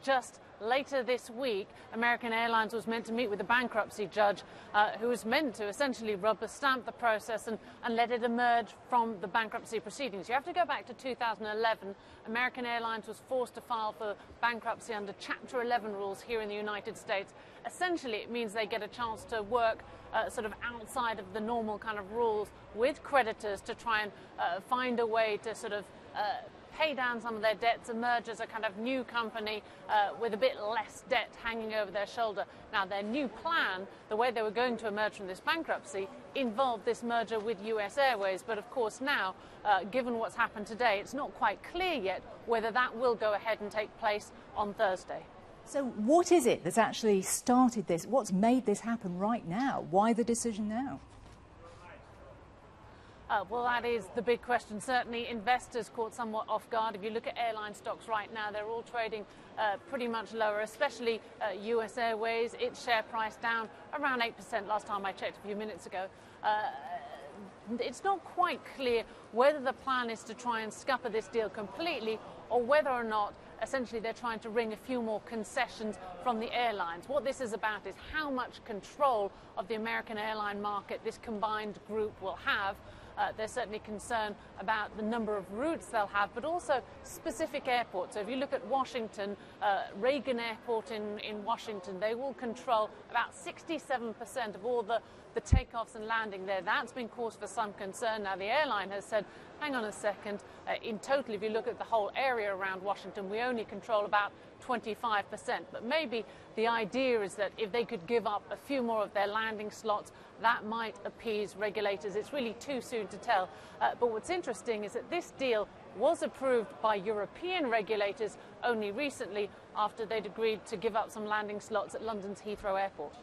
Just later this week, American Airlines was meant to meet with a bankruptcy judge who was meant to essentially rubber stamp the process and let it emerge from the bankruptcy proceedings. You have to go back to 2011. American Airlines was forced to file for bankruptcy under Chapter 11 rules here in the United States. Essentially, it means they get a chance to work sort of outside of the normal kind of rules with creditors to try and find a way to sort of pay down some of their debts, emerge as a kind of new company with a bit less debt hanging over their shoulder. Now, their new plan, the way they were going to emerge from this bankruptcy, involved this merger with US Airways. But of course now, given what's happened today, it's not quite clear yet whether that will go ahead and take place on Thursday. So what is it that's actually started this? What's made this happen right now? Why the decision now? Well, that is the big question. Certainly, investors caught somewhat off guard. If you look at airline stocks right now, they're all trading pretty much lower, especially US Airways. Its share price down around 8% last time I checked a few minutes ago. It's not quite clear whether the plan is to try and scupper this deal completely or whether or not essentially they're trying to wring a few more concessions from the airlines. What this is about is how much control of the American airline market this combined group will have. There's certainly concern about the number of routes they'll have, but also specific airports. So if you look at Washington, Reagan Airport in Washington, they will control about 67% of all the takeoffs and landing there. That's been cause for some concern. Now, the airline has said, hang on a second, in total, if you look at the whole area around Washington, we only control about 25%. But maybe the idea is that if they could give up a few more of their landing slots, that might appease regulators. It's really too soon to tell. But what's interesting is that this deal was approved by European regulators only recently after they'd agreed to give up some landing slots at London's Heathrow Airport.